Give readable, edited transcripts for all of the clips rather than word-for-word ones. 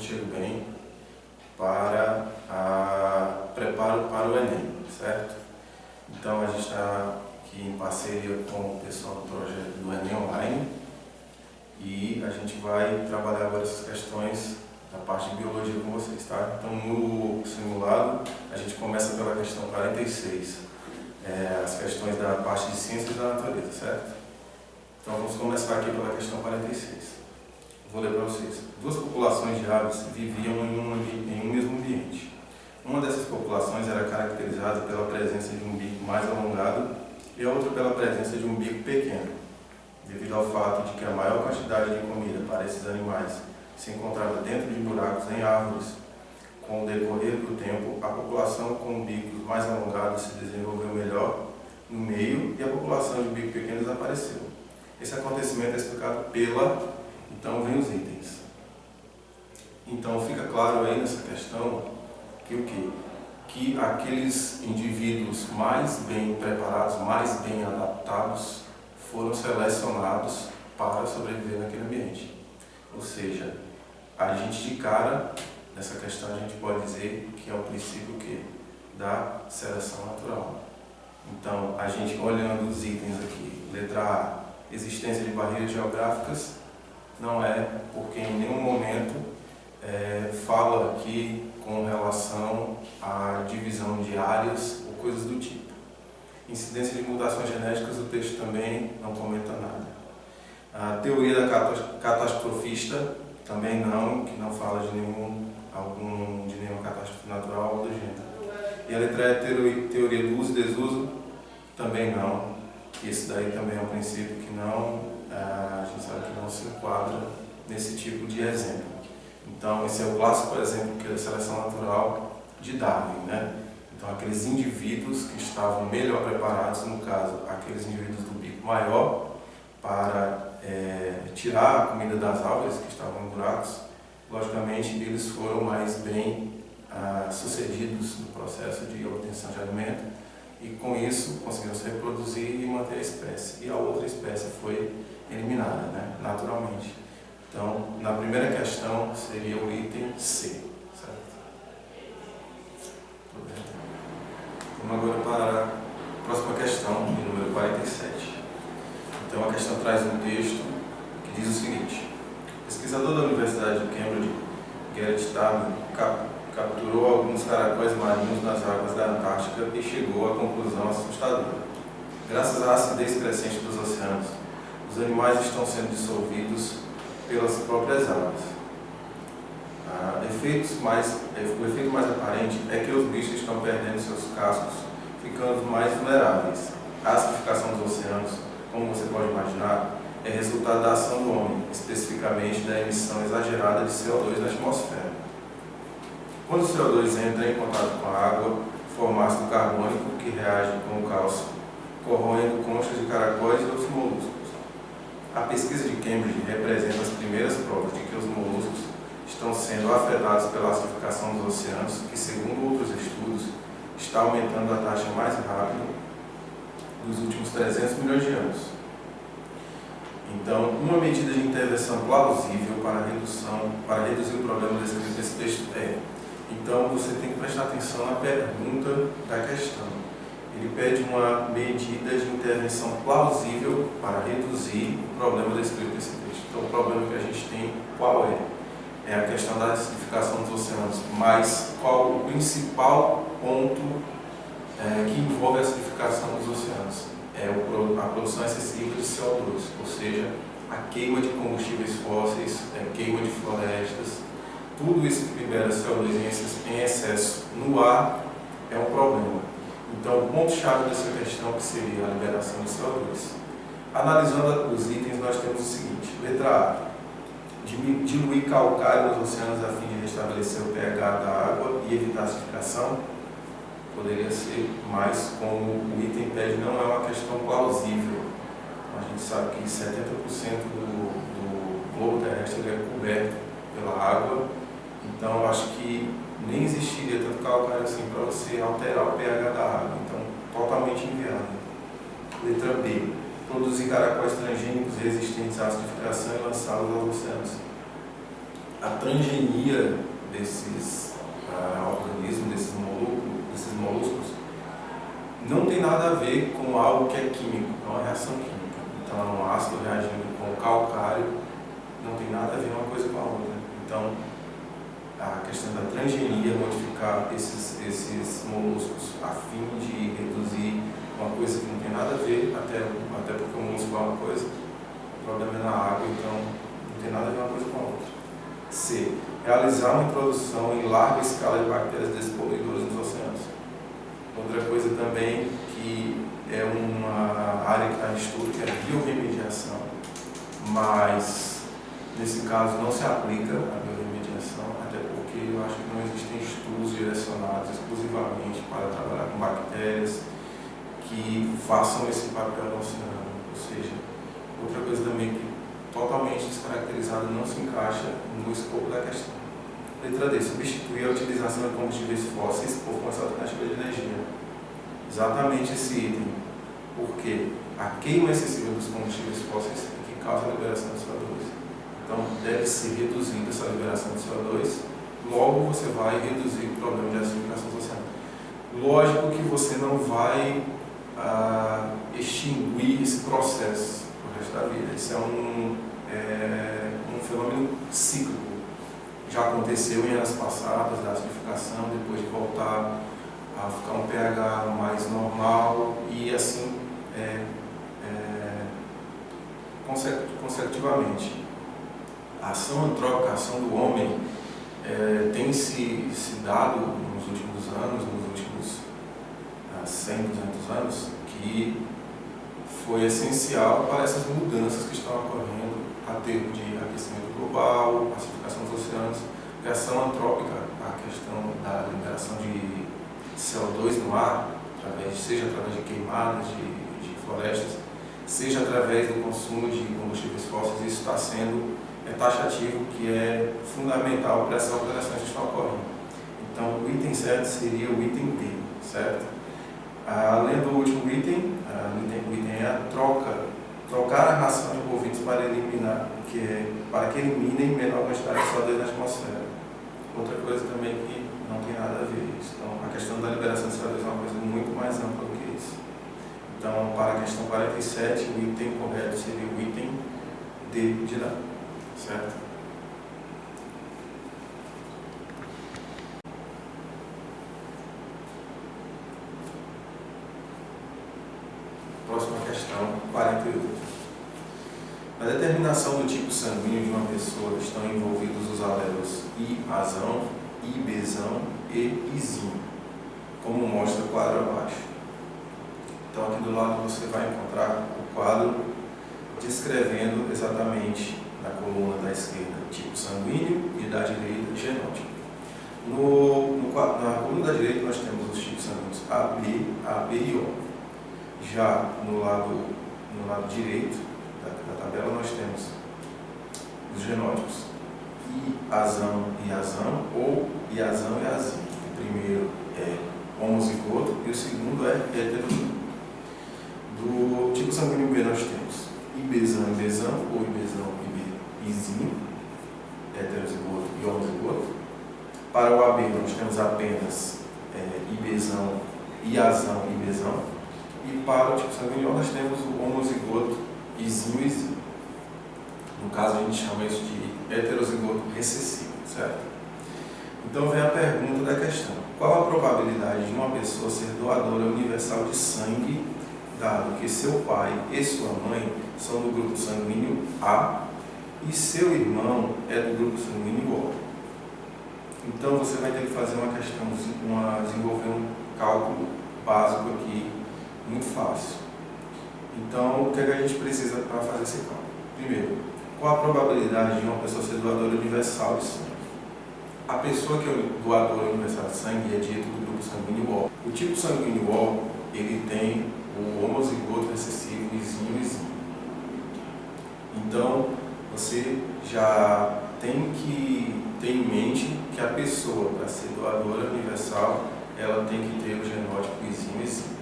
sentido bem para preparo para o Enem, certo? Então a gente está aqui em parceria com o pessoal do projeto do Enem Online e a gente vai trabalhar agora essas questões da parte de biologia com vocês, tá? Então no simulado a gente começa pela questão 46, as questões da parte de ciências da natureza, certo? Então vamos começar aqui pela questão 46. Vou ler para vocês. Duas populações de aves viviam em um mesmo ambiente. Uma dessas populações era caracterizada pela presença de um bico mais alongado e a outra pela presença de um bico pequeno, devido ao fato de que a maior quantidade de comida para esses animais se encontrava dentro de buracos em árvores. Com o decorrer do tempo, a população com bicos mais alongados se desenvolveu melhor no meio e a população de bico pequeno desapareceu. Esse acontecimento é explicado pela... Então, vem os itens. Então, fica claro aí nessa questão que o quê? Que aqueles indivíduos mais bem preparados, mais bem adaptados, foram selecionados para sobreviver naquele ambiente. Ou seja, a gente de cara, nessa questão, a gente pode dizer que é o princípio o quê? Da seleção natural. Então, a gente olhando os itens aqui, letra A, existência de barreiras geográficas, não é porque em nenhum momento fala aqui com relação à divisão de áreas ou coisas do tipo. Incidência de mutações genéticas, o texto também não comenta nada. A teoria da catastrofista também não, que não fala de nenhuma catástrofe natural ou do gênero. E a letra E, teoria do uso e desuso, também não. Esse daí também é um princípio que não... a gente sabe que não se enquadra nesse tipo de exemplo. Então, esse é o clássico exemplo que é a seleção natural de Darwin, né? Então, aqueles indivíduos que estavam melhor preparados, no caso, aqueles indivíduos do bico maior, para tirar a comida das árvores que estavam em buracos, logicamente, eles foram mais bem sucedidos no processo de obtenção de alimento e, com isso, conseguiram se reproduzir e manter a espécie. E a outra espécie foi eliminada, né, naturalmente. Então, na primeira questão seria o item C, certo? Vamos agora para a próxima questão, de número 47. Então, a questão traz um texto que diz o seguinte: pesquisador da Universidade de Cambridge, Gerrit Tarman, capturou alguns caracóis marinhos nas águas da Antártica e chegou à conclusão assustadora. Graças à acidez crescente dos oceanos, os animais estão sendo dissolvidos pelas próprias águas. O efeito mais aparente é que os bichos estão perdendo seus cascos, ficando mais vulneráveis. A acidificação dos oceanos, como você pode imaginar, é resultado da ação do homem, especificamente da emissão exagerada de CO2 na atmosfera. Quando o CO2 entra em contato com a água, forma ácido carbônico que reage com o cálcio, corroendo conchas de caracóis e outros moluscos. A pesquisa de Cambridge representa as primeiras provas de que os moluscos estão sendo afetados pela acidificação dos oceanos, que, segundo outros estudos, está aumentando a taxa mais rápida dos últimos 300 milhões de anos. Então, uma medida de intervenção plausível para reduzir o problema descrito nesse texto é... Então, você tem que prestar atenção na pergunta da questão. Ele pede uma medida de intervenção plausível para reduzir o problema descrito nesse texto. Então, o problema que a gente tem, qual é? É a questão da acidificação dos oceanos. Mas qual o principal ponto que envolve a acidificação dos oceanos? É a produção excessiva de CO2, ou seja, a queima de combustíveis fósseis, queima de florestas. Tudo isso que libera CO2 em excesso no ar é um problema. Então, o ponto-chave dessa questão que seria a liberação de CO2. Analisando os itens, nós temos o seguinte: letra A, diluir calcário nos oceanos a fim de restabelecer o pH da água e evitar a acidificação. Poderia ser, mas como o item pede, não é uma questão plausível. A gente sabe que 70% do globo terrestre é coberto pela água, então eu acho que nem existiria tanto calcário assim para você alterar o pH da água, então totalmente inviável. Letra B, produzir caracóis transgênicos resistentes à acidificação e lançá-los aos oceanos. a transgenia desses organismos, desses moluscos, não tem nada a ver com algo que é químico, é uma reação química. Então, é um ácido reagindo com o calcário, não tem nada a ver uma coisa com a outra. Então, a questão da transgenia é modificar esses moluscos a fim de reduzir uma coisa que não tem nada a ver, até porque o molusco é uma coisa, o problema é na água, então não tem nada a ver uma coisa com a outra. C. Realizar uma introdução em larga escala de bactérias despoluidoras nos oceanos. Outra coisa também que é uma área que está em estudo, que é a biorremediação, mas nesse caso não se aplica a biorremediação, até porque eu acho que não existem estudos direcionados exclusivamente para trabalhar com bactérias que façam esse papel no oceano. Ou seja, outra coisa também que totalmente descaracterizada não se encaixa no escopo da questão. Letra D. Substituir a utilização de combustíveis fósseis por fontes alternativas de energia. Exatamente esse item. Porque a queima excessiva dos combustíveis fósseis é que causa a liberação de CO2. Então, deve ser reduzida essa liberação de CO2, logo você vai reduzir o problema de acidificação do oceano. Lógico que você não vai extinguir esse processo pro resto da vida. Isso é um fenômeno cíclico. Já aconteceu em eras passadas da acidificação, depois de voltar a ficar um pH mais normal e assim consecutivamente. A ação antrópica, a ação do homem, tem se dado nos últimos anos, nos últimos 100, 200 anos, que foi essencial para essas mudanças que estão ocorrendo a termos de aquecimento global, acidificação dos oceanos, a ação antrópica, a questão da liberação de CO2 no ar, seja através de queimadas de florestas, seja através do consumo de combustíveis fósseis. Isso está sendo taxativo, que é fundamental para essas alterações que estão ocorrendo. Então, o item certo seria o item D, certo? Além do último item, o item é a trocar a ração de bovinos para que eliminem menor quantidade de CO2 na atmosfera. Outra coisa também que não tem nada a ver isso. Então, a questão da liberação de CO2 é uma coisa muito mais ampla do que isso. Então, para a questão 47, o item correto seria o item D de dado, certo? Próxima questão, 48. Na determinação do tipo sanguíneo de uma pessoa estão envolvidos os alelos I-azão, I-bezão e I-zinho, como mostra o quadro abaixo. Então, aqui do lado você vai encontrar o quadro descrevendo exatamente na coluna da esquerda tipo sanguíneo e da direita genótipo. Na coluna da direita nós temos os tipos sanguíneos AB e O. Já no lado direito da tabela nós temos os genótipos I-azão e azão ou I-azão e azinho. O primeiro é homozigoto e o segundo é heterozigoto. Do tipo sanguíneo B nós temos I-bezão e bezão ou I-bezão e Izinho, heterozigoto e homozigoto. Para o AB nós temos apenas I-bezão, I-azão e bezão. E para o tipo sanguíneo nós temos o homozigoto Izinho e Izinho. No caso a gente chama isso de heterozigoto recessivo, certo? Então vem a pergunta da questão: qual a probabilidade de uma pessoa ser doadora universal de sangue, dado que seu pai e sua mãe são do grupo sanguíneo A e seu irmão é do grupo sanguíneo O? Então você vai ter que fazer desenvolver um cálculo básico aqui, muito fácil. Então, o que a gente precisa para fazer esse cálculo? Primeiro, qual a probabilidade de uma pessoa ser doadora universal de sangue? A pessoa que é doadora universal de sangue é dita do grupo sanguíneo O. O tipo sanguíneo O, ele tem o homozigoto recessivo Izinho e Izinho. Então, você já tem que ter em mente que a pessoa, para ser doadora universal, ela tem que ter o genótipo Izinho e Izinho.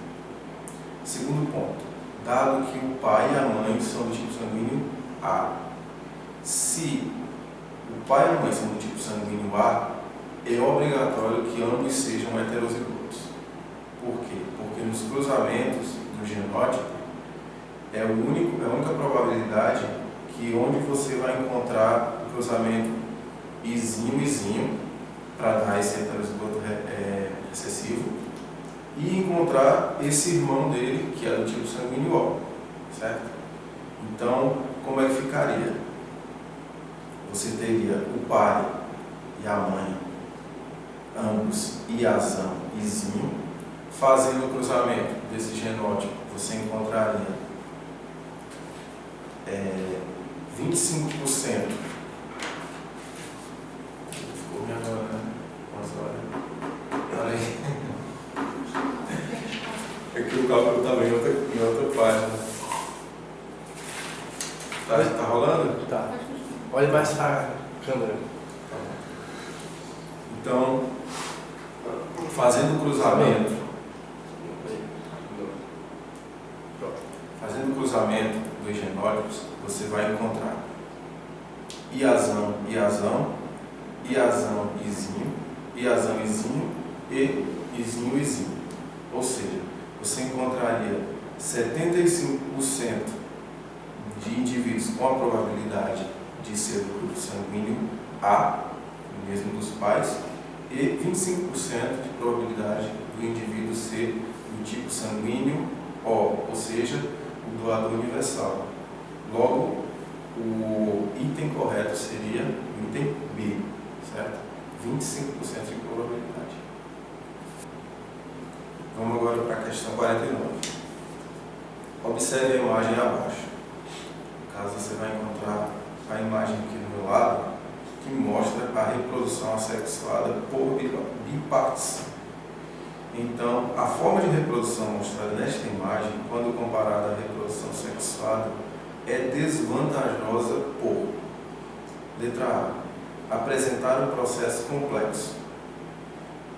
Segundo ponto, dado que o pai e a mãe são do tipo sanguíneo A, se o pai e a mãe são do tipo sanguíneo A, é obrigatório que ambos sejam heterozigotos. Por quê? Porque nos cruzamentos do genótipo é a única probabilidade que onde você vai encontrar o cruzamento izinho para dar esse heterozigoto recessivo e encontrar esse irmão dele que é do tipo sanguíneo O, certo? Então, como é que ficaria? Você teria o pai e a mãe, ambos iazão e izinho, fazendo o cruzamento desse genótipo, você encontraria 25%. Ficou minha hora, né? Umas horas. Olha aí. Aqui o cálculo também em outra página. Tá rolando? Tá. Olha mais a câmera. Então, fazendo o cruzamento. Fazendo o cruzamento dos genótipos, você vai encontrar iazão, iazão, iazão, izinho, iazão, izinho e izinho, izinho. Ou seja, você encontraria 75% de indivíduos com a probabilidade de ser do grupo sanguíneo A, mesmo dos pais, e 25% de probabilidade do indivíduo ser do tipo sanguíneo O, ou seja, o doador universal. Logo, o item correto seria o item B, certo? 25% de probabilidade. Vamos agora para a questão 49. Observe a imagem abaixo. No caso, você vai encontrar a imagem aqui do meu lado, que mostra a reprodução assexuada por bipartição. Então, a forma de reprodução mostrada nesta imagem, quando comparada à reprodução sexuada, é desvantajosa por: letra A, apresentar um processo complexo.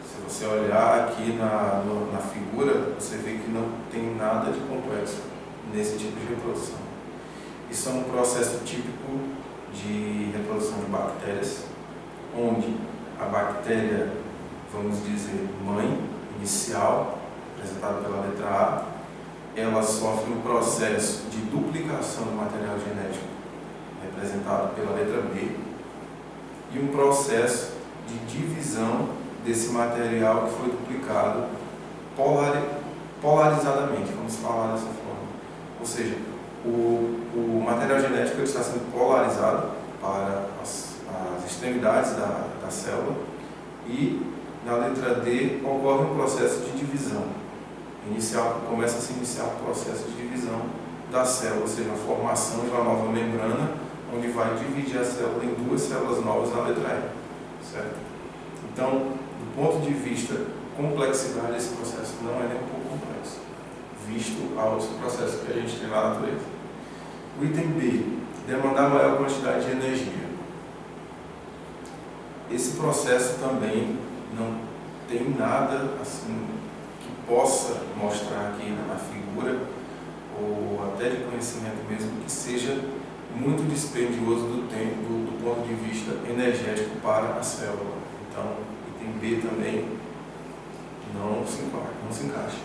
Se você olhar aqui na figura, você vê que não tem nada de complexo nesse tipo de reprodução. Isso é um processo típico de reprodução de bactérias, onde a bactéria, vamos dizer, mãe, inicial, representada pela letra A, ela sofre um processo de duplicação do material genético, representado pela letra B, e um processo de divisão desse material que foi duplicado polarizadamente, vamos falar dessa forma. Ou seja, o material genético está sendo polarizado para as extremidades da célula, e na letra D ocorre um processo de divisão. Começa a se iniciar um processo de divisão da célula, ou seja, a formação de uma nova membrana, onde vai dividir a célula em duas células novas na letra E. Certo? Então, do ponto de vista complexidade, esse processo não é nem um pouco complexo, visto a outros processos que a gente tem na natureza. O item B, demandar maior quantidade de energia. Esse processo também não tem nada assim que possa mostrar aqui na figura, ou até de conhecimento mesmo, que seja muito dispendioso do tempo, do ponto de vista energético para a célula. Então, item B também não se encaixa.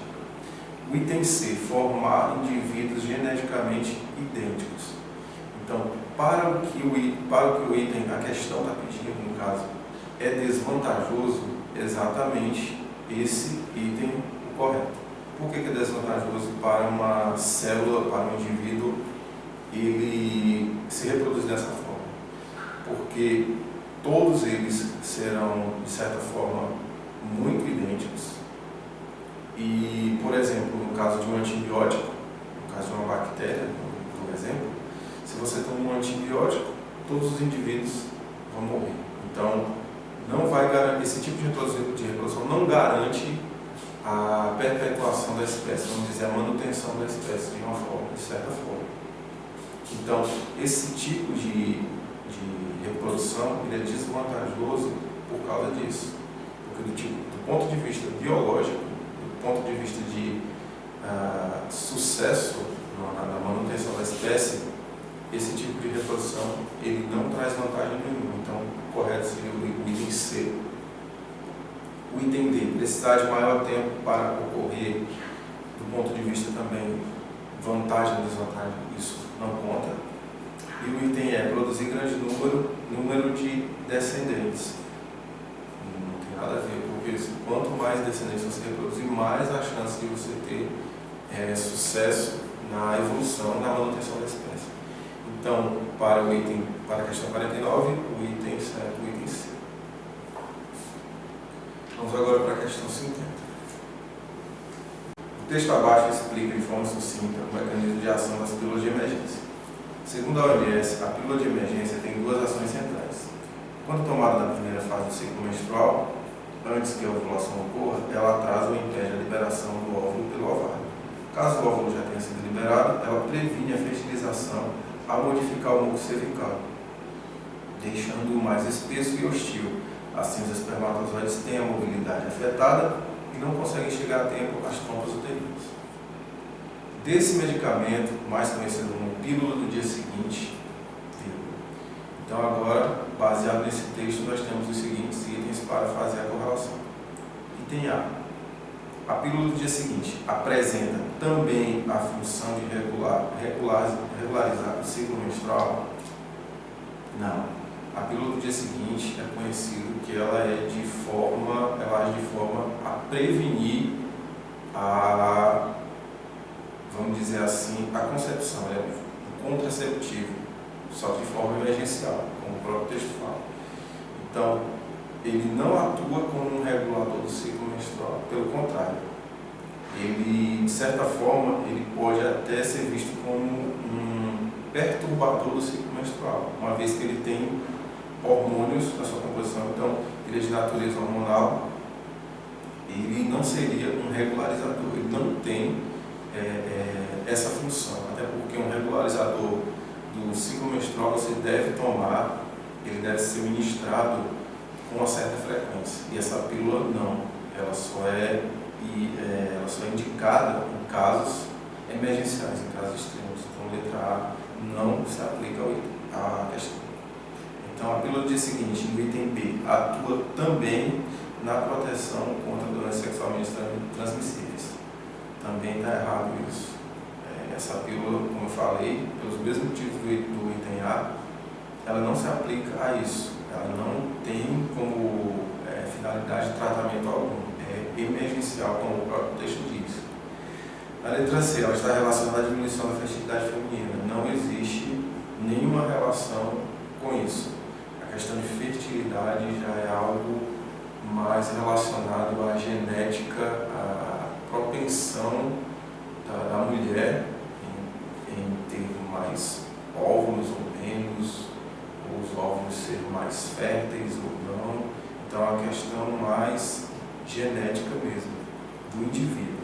O item C, formar indivíduos geneticamente idênticos. Então, para o que o item, a questão está pedindo, no caso, é desvantajoso, exatamente esse item o correto. Por que é desvantajoso para uma célula, para um indivíduo, ele se reproduzir dessa forma? Porque todos eles serão, de certa forma, muito idênticos. E, por exemplo, no caso de um antibiótico, no caso de uma bactéria, por exemplo, se você toma um antibiótico, todos os indivíduos vão morrer. Então, não vai garantir, esse tipo de reprodução não garante a perpetuação da espécie, vamos dizer, a manutenção da espécie de certa forma. Então, esse tipo de reprodução ele é desvantajoso por causa disso. Porque do ponto de vista biológico, do ponto de vista de sucesso na manutenção da espécie, esse tipo de reposição ele não traz vantagem nenhuma. Então, o correto seria o item C. O item D, precisar de maior tempo para ocorrer, do ponto de vista também vantagem ou desvantagem, isso não conta. E o item E, produzir grande número de descendentes. Não tem nada a ver, porque quanto mais descendentes você reproduzir, mais a chance de você ter sucesso na evolução, na manutenção da espécie. Então, para a questão 49, o item certo, o item C. Vamos agora para a questão 50. O texto abaixo explica de forma sucinta o mecanismo de ação das pílulas de emergência. Segundo a OMS, a pílula de emergência tem duas ações centrais. Quando tomada na primeira fase do ciclo menstrual, antes que a ovulação ocorra, ela atrasa ou impede a liberação do óvulo pelo ovário. Caso o óvulo já tenha sido liberado, ela previne a fertilização ao modificar o muco cervical, deixando-o mais espesso e hostil. Assim, os espermatozoides têm a mobilidade afetada e não conseguem chegar a tempo às trompas uterinas. Desse medicamento, mais conhecido como pílula do dia seguinte, então agora, baseado nesse texto, nós temos os seguintes itens para fazer a correlação. Item A. A pílula do dia seguinte apresenta também a função de regularizar o ciclo menstrual? Não. A pílula do dia seguinte é conhecido que ela age de forma a prevenir vamos dizer assim, a concepção. Ela é um contraceptivo, só que de forma emergencial, como o próprio texto fala. Então, ele não atua como um regulador do ciclo menstrual, pelo contrário. Ele, de certa forma, ele pode até ser visto como um perturbador do ciclo menstrual, uma vez que ele tem hormônios na sua composição. Então, ele é de natureza hormonal, ele não seria um regularizador, ele não tem essa função, até porque um regularizador do ciclo menstrual você deve tomar, ele deve ser ministrado com uma certa frequência, e essa pílula não, ela só é indicada em casos emergenciais, em casos extremos. Então, letra A não se aplica à questão. Então, a pílula do dia seguinte, no item B, atua também na proteção contra doenças sexualmente transmissíveis. Também está errado isso. Essa pílula, como eu falei, pelos mesmos motivos do item A, ela não se aplica a isso. Ela não tem como finalidade de tratamento algum. É emergencial, como o próprio texto diz. A letra C, ela está relacionada à diminuição da fertilidade feminina. Não existe nenhuma relação com isso. A questão de fertilidade já é algo mais relacionado à genética, à propensão da mulher em ter mais óvulos ou menos, ou os óvulos serem mais férteis ou não. Então, é uma questão mais genética mesmo, do indivíduo.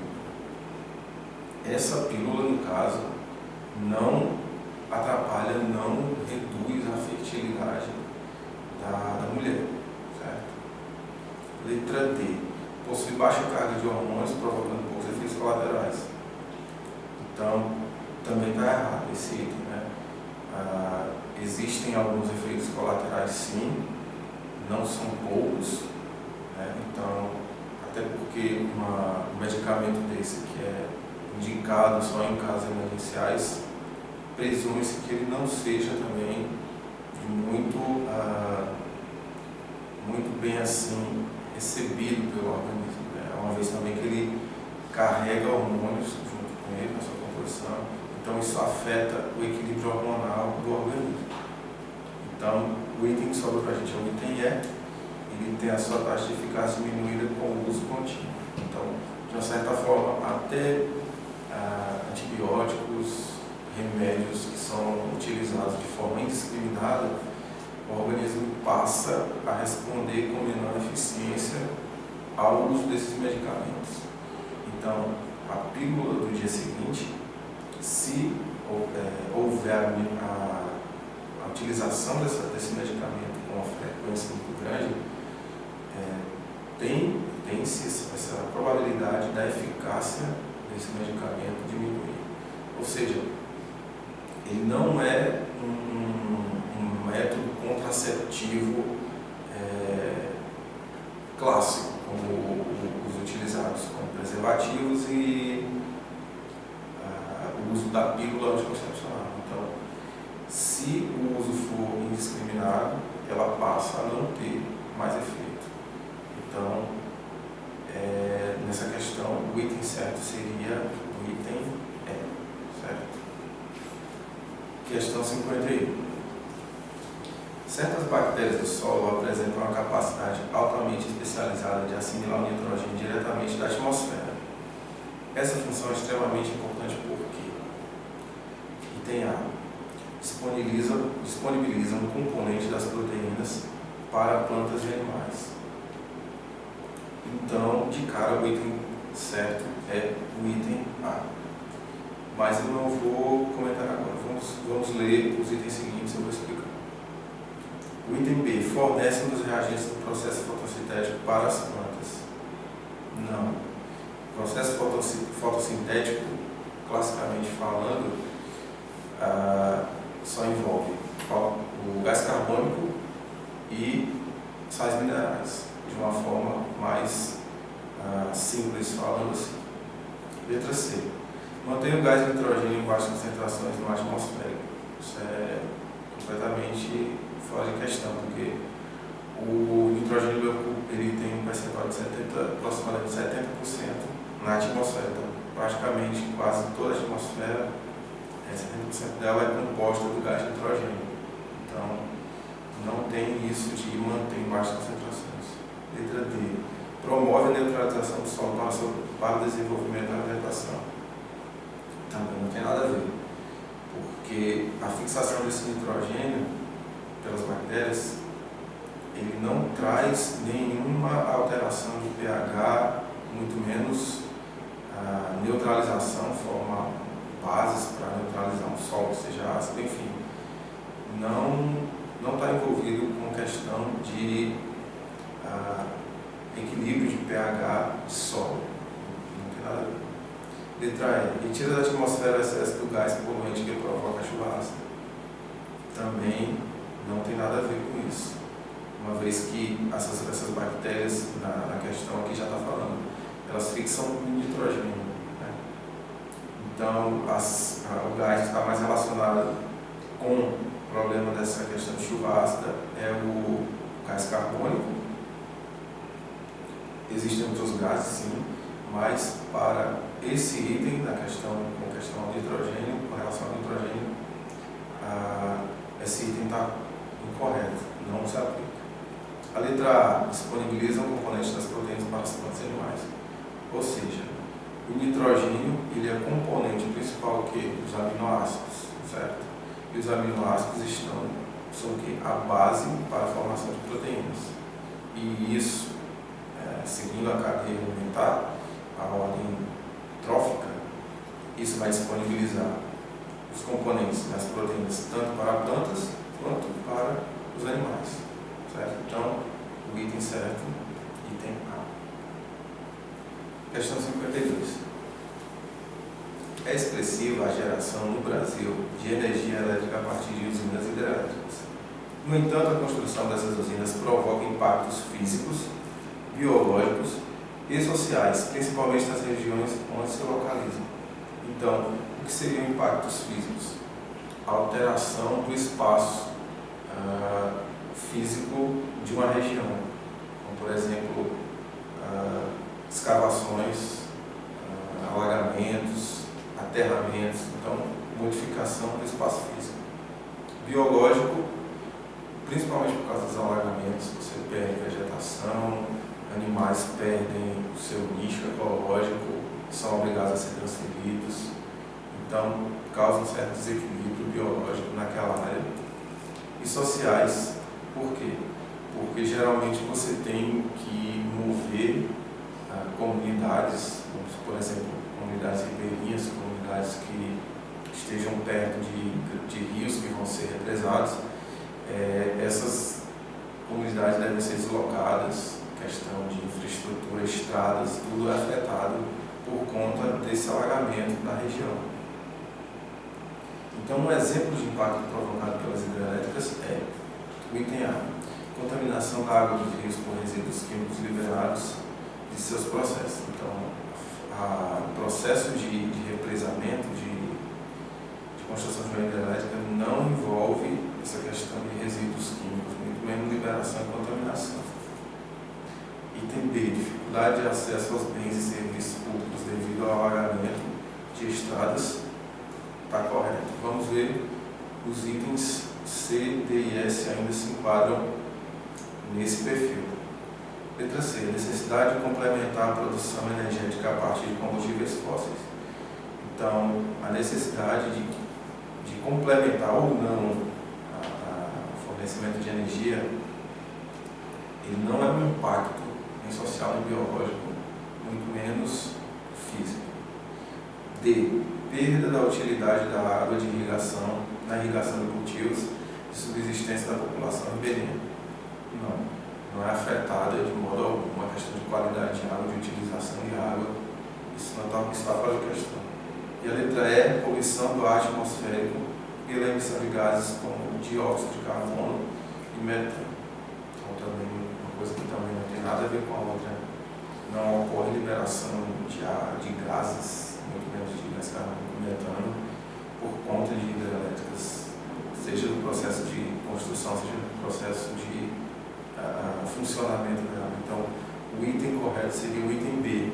Essa pílula, no caso, não atrapalha, não reduz a fertilidade da mulher, certo? Letra D. Possui baixa carga de hormônios, provocando poucos efeitos colaterais. Então, também está errado esse item, né? Existem alguns efeitos colaterais, sim, não são poucos, né? Então, até porque um medicamento desse que é indicado só em casos emergenciais, presume-se que ele não seja também muito bem assim recebido pelo organismo, né? Uma vez também que ele carrega hormônios junto com ele na sua composição, então isso afeta o equilíbrio hormonal do organismo. Então, o item que sobra para a gente é o item E, ele tem a sua taxa de eficácia diminuída com o uso contínuo. Então, de uma certa forma, até antibióticos, remédios que são utilizados de forma indiscriminada, o organismo passa a responder com menor eficiência ao uso desses medicamentos. Então, a pílula do dia seguinte, se houver a utilização desse medicamento com uma frequência muito grande, tem-se essa probabilidade da eficácia desse medicamento diminuir. Ou seja, ele não é um método contraceptivo clássico, como os utilizados como preservativos e o uso da pílula anticoncepcional. Então, se o uso for indiscriminado, ela passa a não ter mais efeito. Então, nessa questão, o item certo seria o item E, certo? Questão 51. Certas bactérias do solo apresentam uma capacidade altamente especializada de assimilar o nitrogênio diretamente da atmosfera. Essa função é extremamente importante porque item A disponibiliza um componente das proteínas para plantas e animais. Então, de cara, o item certo é o item A. Mas eu não vou comentar agora. Vamos ler os itens seguintes, eu vou explicar. O item B fornece um dos reagentes do processo fotossintético para as plantas. Não. O processo fotossintético, classicamente falando, só envolve o gás carbônico e sais minerais, de uma forma mais simples falando assim. Letra C. Mantém o gás de nitrogênio em baixas concentrações no ar atmosférico. Isso é completamente fora de questão, porque o nitrogênio ele tem um percentual de aproximadamente 70% na atmosfera. Então, praticamente quase toda a atmosfera, 70% dela é composta do gás de nitrogênio. Então, não tem isso de manter em baixas concentrações. Letra D. Promove a neutralização do solo para o desenvolvimento da vegetação. Também não tem nada a ver, porque a fixação desse nitrogênio pelas bactérias, ele não traz nenhuma alteração de pH, muito menos neutralização, formar bases para neutralizar um solo, seja ácido, enfim. Não está envolvido com questão de equilíbrio de pH de solo. Não tem nada a ver. Letra E. Retira da atmosfera o excesso do gás poluente que provoca a chuva ácida. Também não tem nada a ver com isso. Uma vez que essas bactérias, na questão aqui já está falando, elas fixam o nitrogênio. Né? Então, o gás que está mais relacionado com o problema dessa questão de chuva ácida é o gás carbônico. Existem outros gases, sim, mas para esse item, com questão do nitrogênio, com relação ao nitrogênio, esse item está incorreto, não se aplica. A letra A disponibiliza um componente das proteínas para as plantas e animais. Ou seja, o nitrogênio ele é componente principal dos aminoácidos, certo? E os aminoácidos são a base para a formação de proteínas. E isso, seguindo a cadeia alimentar, a ordem trófica, isso vai disponibilizar os componentes das proteínas tanto para plantas quanto para os animais, certo? Então, o item certo, item A. Questão 52. É expressiva a geração no Brasil de energia elétrica a partir de usinas hidrelétricas. No entanto, a construção dessas usinas provoca impactos físicos, biológicos e sociais, principalmente nas regiões onde se localizam. Então, o que seriam impactos físicos? A alteração do espaço físico de uma região, como por exemplo, escavações, alagamentos, aterramentos, então modificação do espaço físico. Biológico, principalmente por causa dos alagamentos, você perde vegetação, animais perdem o seu nicho ecológico, são obrigados a ser transferidos, então causa um certo desequilíbrio biológico naquela área. E sociais, por quê? Porque geralmente você tem que mover comunidades, por exemplo, comunidades ribeirinhas, comunidades que estejam perto de rios que vão ser represados. Essas comunidades devem ser deslocadas, questão de infraestrutura, estradas, tudo é afetado por conta desse alagamento da região. Então, um exemplo de impacto provocado pelas hidrelétricas é o item A: contaminação da água dos rios por resíduos químicos liberados de seus processos. Então, o processo de represamento, de construção de uma hidrelétrica não envolve essa questão de resíduos químicos, muito menos liberação e contaminação. Item B: dificuldade de acesso aos bens e serviços públicos devido ao alagamento de estradas. Está correto. Vamos ver os itens C, D e S ainda se enquadram nesse perfil. Letra C: necessidade de complementar a produção energética a partir de combustíveis fósseis. Então, a necessidade de complementar ou não o fornecimento de energia, ele não é um impacto nem social nem biológico, muito menos físico. D: perda da utilidade da água de irrigação na irrigação de cultivos de subsistência da população ribeirinha. Não é afetada de modo algum a questão de qualidade de água, de utilização de água. Isso não está fora de questão. E a letra E: poluição do ar atmosférico pela emissão de gases como dióxido de carbono e metano. Então, também uma coisa que também não tem nada a ver com a outra. Não ocorre liberação de gases, muito menos de gás carbônico e metano, por conta de hidrelétricas, seja no processo de construção, seja no processo de funcionamento dela. Então, o item correto seria o item B,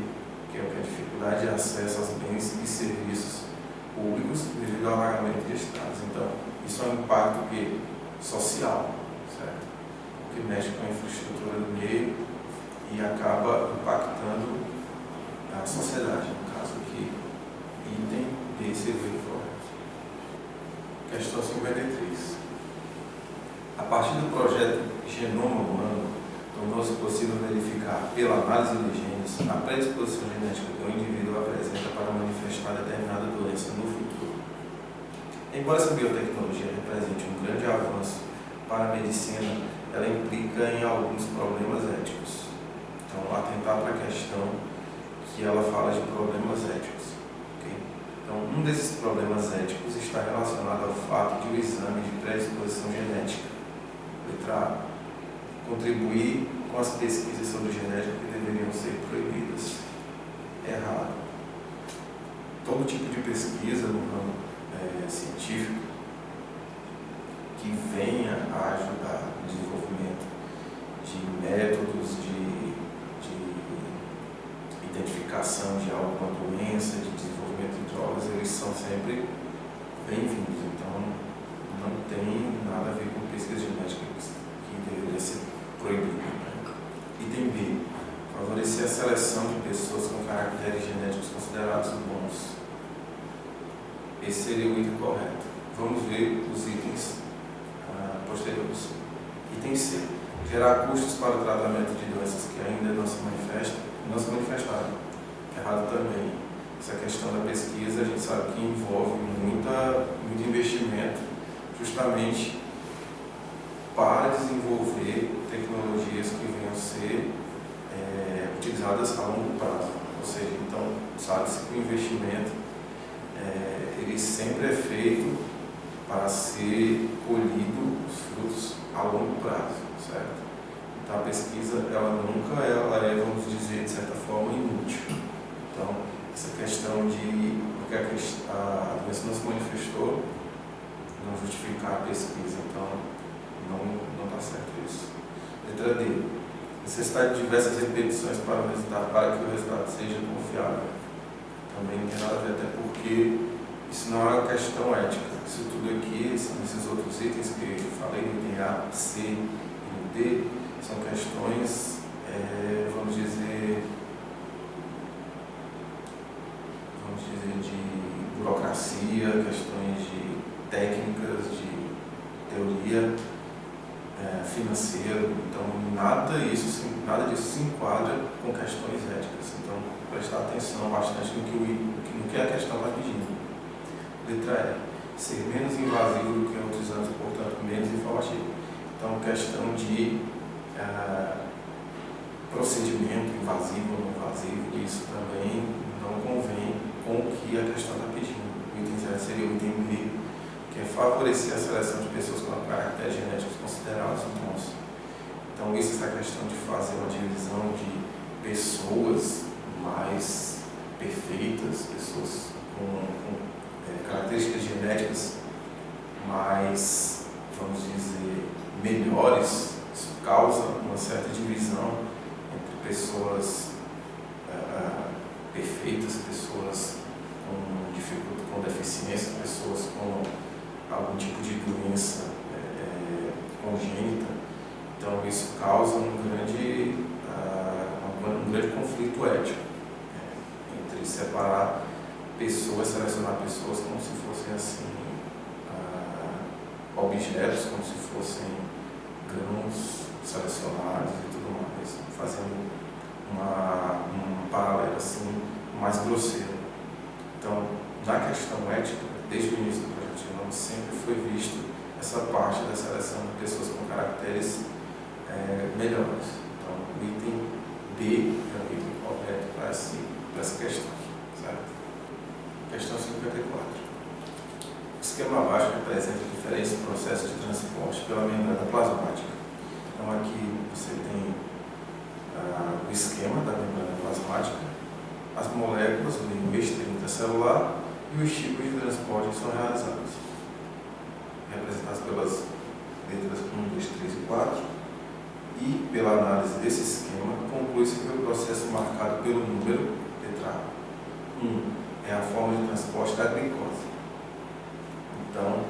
que é a dificuldade de acesso aos bens e serviços públicos devido ao alagamento de estradas. Então, isso é um impacto social, certo? Que mexe com a infraestrutura do meio e acaba impactando a sociedade. No caso aqui, item B seria o correto. Questão 53. A partir do projeto Genoma Humano, tornou-se possível verificar, pela análise de genes, a predisposição genética que o indivíduo apresenta para manifestar determinada doença no futuro. Embora essa biotecnologia represente um grande avanço para a medicina, ela implica em alguns problemas éticos. Então, atentar para a questão que ela fala de problemas éticos. Okay? Então, um desses problemas éticos está relacionado ao fato de o exame de predisposição genética, letra A, contribuir com as pesquisas sobre genética que deveriam ser proibidas. Errado. Todo tipo de pesquisa no ramo científico que venha a ajudar no desenvolvimento de métodos de identificação de alguma doença, de desenvolvimento de drogas, eles são sempre bem-vindos. Então, não tem nada a ver com pesquisa genética que deveria ser proibido. Item B: favorecer a seleção de pessoas com caracteres genéticos considerados bons. Esse seria o item correto. Vamos ver os itens posteriores. Item C: gerar custos para o tratamento de doenças que ainda não se manifestaram. Errado também. Essa questão da pesquisa, a gente sabe que envolve muito investimento, justamente para desenvolver tecnologias que venham a ser utilizadas a longo prazo. Ou seja, então, sabe-se que o investimento ele sempre é feito para ser colhido os frutos a longo prazo, certo? Então, a pesquisa, ela nunca é, vamos dizer, de certa forma, inútil. Então, essa questão de porque a doença não se manifestou, não justificar a pesquisa. Então, não está certo isso. Letra D: necessidade de diversas repetições para que o resultado seja confiável. Também não tem nada a ver, até porque isso não é uma questão ética. Isso tudo aqui, esses outros itens que eu falei, no item A, C e no D, são questões, vamos dizer, de burocracia, questões de técnicas, de teoria financeira. Então, nada disso se enquadra com questões éticas. Então, prestar atenção bastante no que a questão está pedindo. Letra E: ser menos invasivo do que outros anos, portanto, menos informativo. Então, questão de procedimento invasivo ou não invasivo, isso também não convém com o que a questão está pedindo. O item 0 seria o item B: favorecer a seleção de pessoas com caracteres genéticos considerados bons. Então, essa questão de fazer uma divisão de pessoas mais perfeitas, pessoas com características genéticas mais, vamos dizer, melhores, isso causa uma certa divisão entre pessoas perfeitas, pessoas com deficiência, pessoas com algum tipo de doença congênita. Então isso causa um grande conflito ético entre separar pessoas, selecionar pessoas como se fossem assim objetos, como se fossem grãos selecionados e tudo mais, fazendo um paralelo assim mais grosseiro. Então, na questão ética, desde o início do projeto Genoma, sempre foi visto essa parte da seleção de pessoas com caracteres melhores. Então, o item B é o item correto para essa questão, certo? Questão 54. O esquema abaixo representa diferentes processos de transporte pela membrana plasmática. Então, aqui você tem o esquema da membrana plasmática, as moléculas, o nível externo intracelular e os tipos de transporte que são realizados, representados pelas letras 1, 2, 3 e 4. E, pela análise desse esquema, conclui-se que o processo marcado pelo número, letra A, 1, é a forma de transporte da glicose. Então,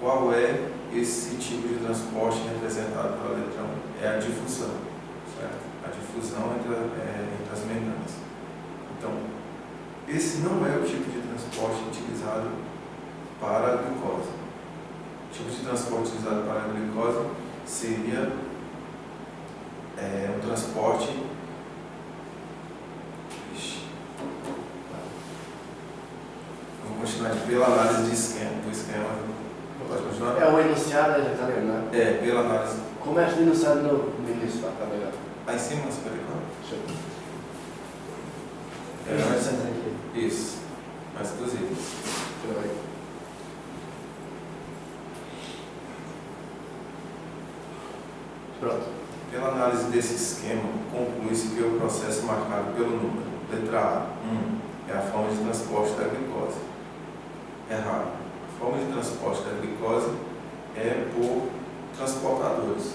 qual é esse tipo de transporte representado pela letra 1? É a difusão, certo? A difusão entre as membranas. Então, esse não é o tipo de transporte utilizado para a glicose. O tipo de transporte utilizado para a glicose seria um transporte. Vamos continuar aqui pela análise do esquema. Pode continuar? É o enunciado, já está vendo, né? Pela análise. Começa o enunciado no início, para ficar melhor. Lá em cima, você pode Aqui. Isso. Mais inclusive. Pronto. Pela análise desse esquema, conclui-se que o processo marcado pelo número, letra A, 1, é a forma de transporte da glicose. Errado. A forma de transporte da glicose é por transportadores.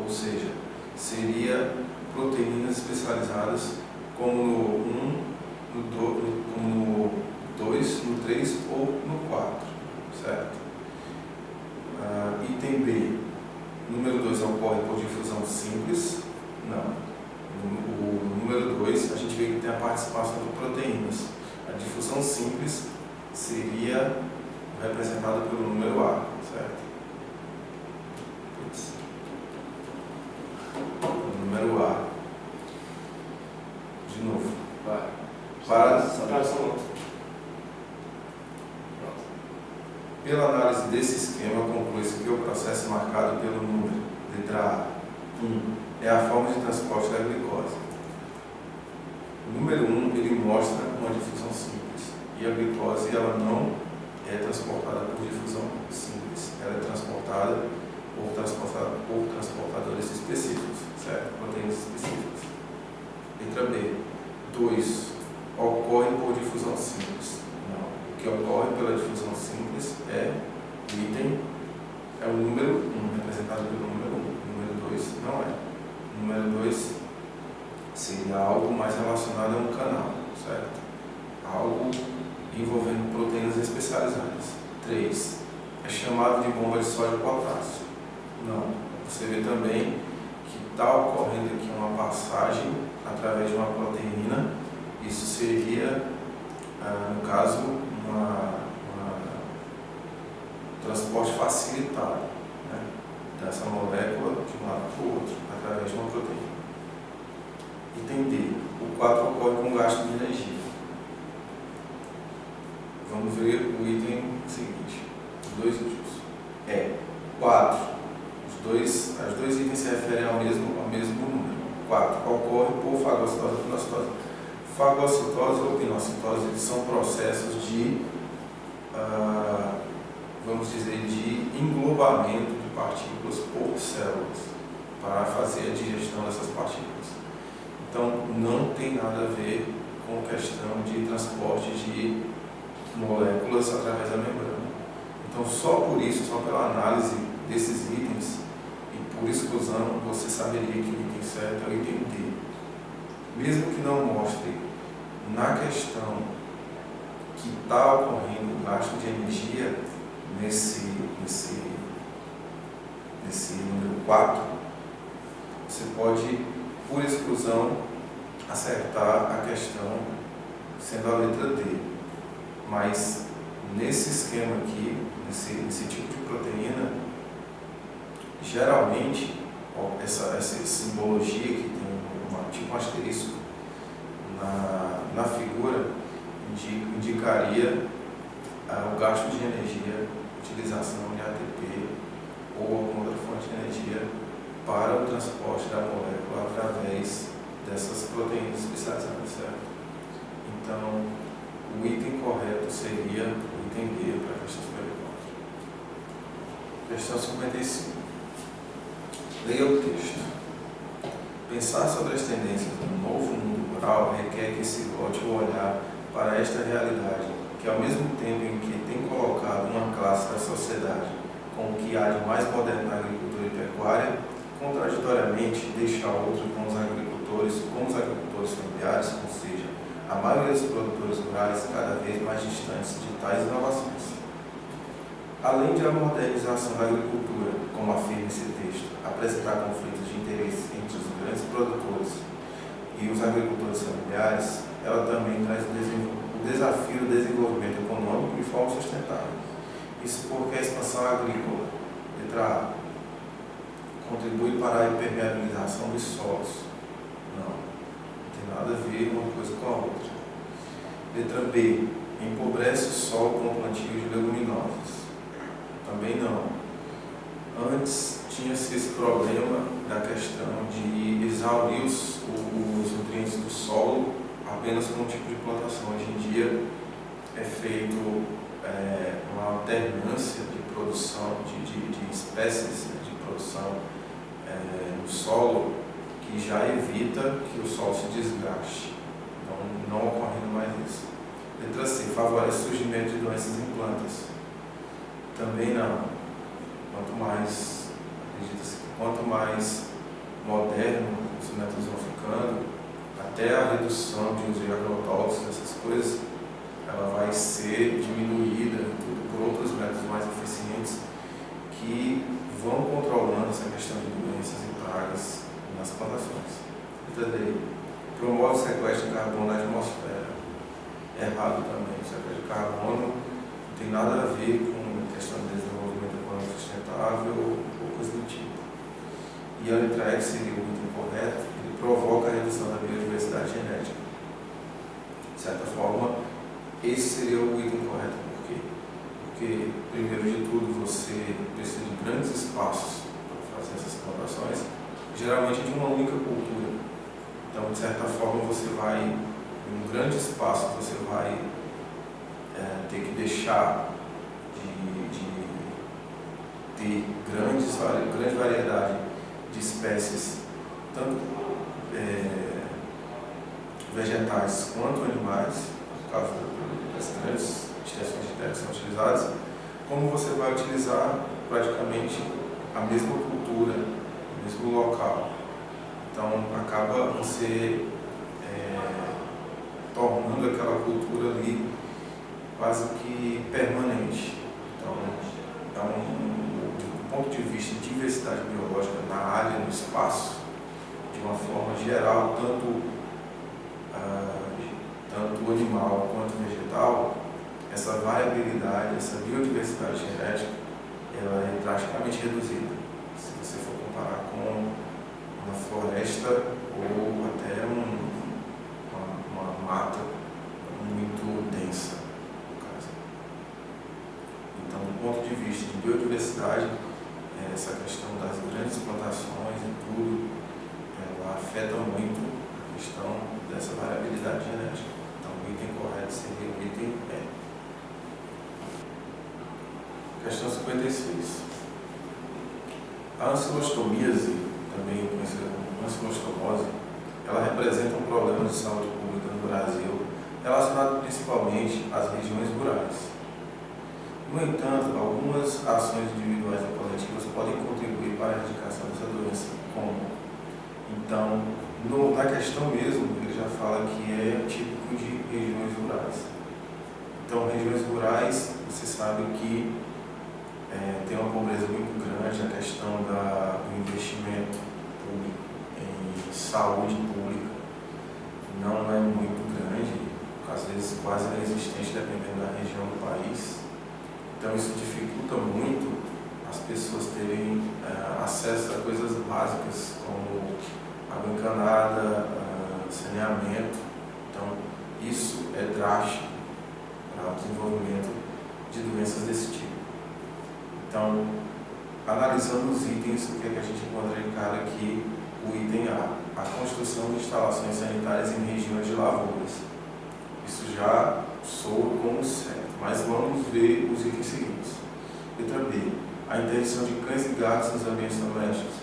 Ou seja, seria proteínas especializadas como no 1, no 2, no 3 ou no 4, certo? Item B, número 2 ocorre por difusão simples? Não. O número 2, a gente vê que tem a participação de proteínas. A difusão simples seria representada pelo número A, certo? O número A. De novo. Vai. Pela análise desse esquema, conclui-se que o processo marcado pelo número, letra A, 1, é a forma de transporte da glicose. O número 1, ele mostra uma difusão simples. E a glicose, ela não é transportada por difusão simples. Ela é transportada por transportadores específicos, certo? Proteínas específicas. Letra B, 2, ocorre por difusão simples. Não. O que ocorre pela difusão simples é o item, é o número 1, representado pelo número 1. O número 2 não é. O número 2 seria algo mais relacionado a um canal, certo? Algo envolvendo proteínas especializadas. 3, é chamado de bomba de sódio e potássio. Não. Você vê também que está ocorrendo aqui uma passagem através de uma proteína. Isso seria, no caso, um transporte facilitado, né, dessa molécula de um lado para o outro, através de uma proteína. Item D. O 4 ocorre com gasto de energia. Vamos ver o item seguinte. Os dois últimos. 4. Os dois itens se referem ao mesmo número. 4. Ocorre por fagocitose ou pinocitose. Fagocitose ou pinocitose são processos de vamos dizer, de englobamento de partículas por células, para fazer a digestão dessas partículas. Então, não tem nada a ver com questão de transporte de moléculas através da membrana. Então, só por isso, só pela análise desses itens, e por exclusão, você saberia que o item certo é o item D. Mesmo que não mostre na questão que está ocorrendo o gasto de energia nesse número 4, você pode, por exclusão, acertar a questão sendo a letra D. Mas nesse esquema aqui, nesse tipo de proteína, geralmente, essa simbologia que tem tipo um asterisco na figura indicaria o gasto de energia, utilização de ATP ou alguma outra fonte de energia para o transporte da molécula através dessas proteínas especializadas, certo? Então, o item correto seria o item B para a questão 54. Questão 55. Leia o texto. Pensar sobre as tendências do novo mundo rural requer que se volte o olhar para esta realidade, que ao mesmo tempo em que tem colocado uma classe da sociedade com o que há de mais moderno na agricultura e pecuária, contraditoriamente deixa outra com os agricultores familiares, ou seja, a maioria dos produtores rurais cada vez mais distantes de tais inovações. Além de a modernização da agricultura, como afirma esse texto, apresentar conflitos de interesse entre os grandes produtores e os agricultores familiares, ela também traz o desafio do desenvolvimento econômico de forma sustentável. Isso porque a expansão agrícola, letra A, contribui para a impermeabilização dos solos. Não tem nada a ver uma coisa com a outra. Letra B, empobrece o solo com o plantio de leguminosas. Também não. Antes tinha-se esse problema da questão de exaurir os nutrientes do solo apenas com um tipo de plantação. Hoje em dia é feito uma alternância de produção de espécies de produção no solo, que já evita que o solo se desgaste. Então, não ocorrendo mais isso. Letra C, favorece o surgimento de doenças em plantas. Também não. Acredita-se que quanto mais moderno os métodos vão ficando, até a redução de uso de agrotóxicos, essas coisas, ela vai ser diminuída por outros métodos mais eficientes que vão controlando essa questão de doenças e pragas nas plantações. Letra D, promove o sequestro de carbono na atmosfera. Errado também. O sequestro de carbono não tem nada a ver com a questão de desenvolvimento econômico sustentável ou coisa do tipo. E a letra E, que seria o item correto, ele provoca a redução da biodiversidade genética. De certa forma, esse seria o item correto. Por quê? Porque, primeiro de tudo, você precisa de grandes espaços para fazer essas plantações, geralmente de uma única cultura. Então, de certa forma, você vai, em um grande espaço, você vai ter que deixar de ter grande variedade de espécies, tanto vegetais quanto animais, por causa das grandes extensões de terra que são utilizadas, como você vai utilizar praticamente a mesma cultura, o mesmo local. Então, acaba você tornando aquela cultura ali quase que permanente. Então, do ponto de vista de diversidade biológica na área, no espaço, de uma forma geral, tanto animal quanto vegetal, essa variabilidade, essa biodiversidade genética, ela é drasticamente reduzida, se você for comparar com uma floresta ou até uma mata muito densa, no caso. Então, do ponto de vista de biodiversidade, essa questão das grandes plantações e tudo, ela afeta muito a questão dessa variabilidade genética. Então, o item correto seria o item E. Questão 56. A ancilostomíase, também conhecida como ancilostomose, ela representa um problema de saúde pública no Brasil relacionado principalmente às regiões rurais. No entanto, algumas ações individuais e coletivas podem contribuir para a erradicação dessa doença comum. Então, na questão mesmo, ele já fala que é típico de regiões rurais. Então, regiões rurais, você sabe que tem uma pobreza muito grande, a questão do investimento público em saúde pública não é muito grande, às vezes quase inexistente, dependendo da região do país. Então isso dificulta muito as pessoas terem acesso a coisas básicas como água encanada, saneamento. Então isso é drástico para o desenvolvimento de doenças desse tipo. Então, analisando os itens, o que a gente encontra de cara aqui? O item A construção de instalações sanitárias em regiões de lavouras. Isso já soa como certo, mas vamos ver os itens seguintes. Letra B, a interdição de cães e gatos nos ambientes domésticos.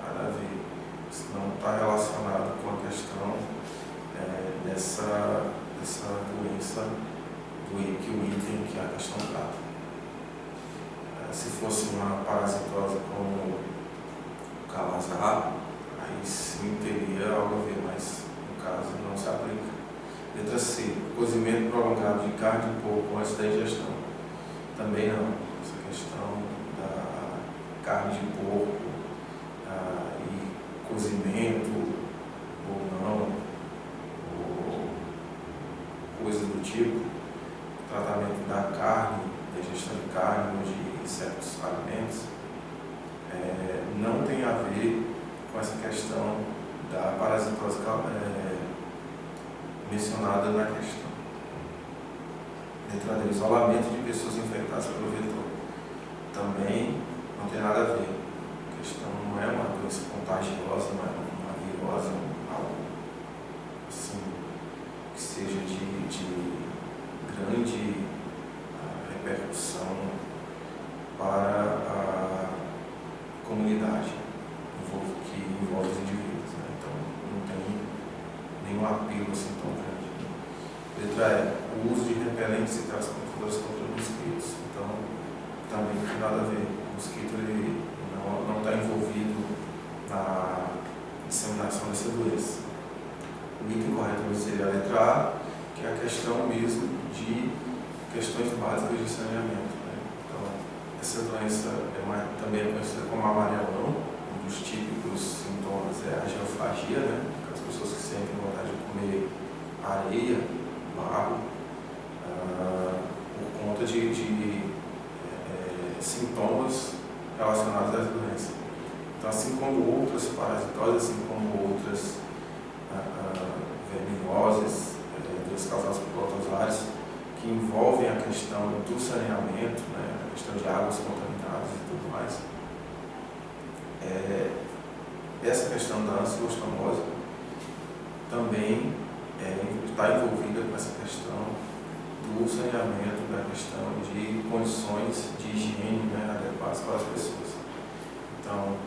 Nada a ver, isso não está relacionado com a questão dessa doença que o item, que é a questão trata. Se fosse uma parasitose como o calazar, aí sim teria algo a ver, mas no caso não se aplica. Letra C, cozimento prolongado de carne de porco antes da ingestão. Também não. Essa questão da carne de porco e cozimento ou não, ou coisa do tipo, tratamento da carne, da ingestão de carne ou de certos alimentos, não tem a ver com essa questão da parasitose mencionada na questão. Letra D, isolamento de pessoas infectadas pelo vetor. Também não tem nada a ver. A questão não é uma doença contagiosa, não é uma virose, algo assim, que seja de grande repercussão para a comunidade que envolve os indivíduos, né? Então não tem nenhum apelo assim tão grande. Letra E, o uso de repelentes e transportadores contra mosquitos. Então também não tem nada a ver. O mosquito ele não está envolvido na disseminação dessa doença. O item correto seria a letra A, que é a questão mesmo de questões básicas de saneamento. Essa doença também é conhecida como amarelão. Um dos típicos sintomas é a geofagia, né? As pessoas que sentem vontade de comer areia, barro, por conta de sintomas relacionados às doenças. Então, assim como outras parasitoses, assim como outras verminoses, doenças causadas por protozoários, que envolvem a questão do saneamento, né, a questão de águas contaminadas e tudo mais. Essa questão da ancilostomose também está envolvida com essa questão do saneamento, da questão de condições de higiene, né, adequadas para as pessoas. Então,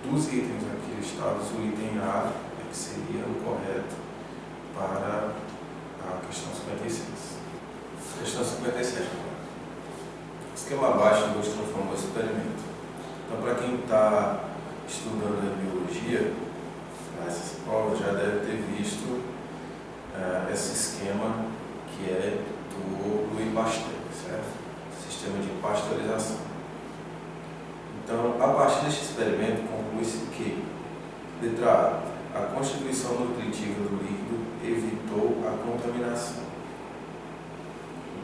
dos itens aqui listados, o item A que seria o correto para a questão 56. Questão 57. Esquema abaixo ilustra o famoso experimento. Então, para quem está estudando a biologia, nessas provas já deve ter visto esse esquema que é do Louis Pasteur, certo? Sistema de pasteurização. Então, a partir deste experimento, conclui-se que, letra A, a constituição nutritiva do líquido evitou a contaminação.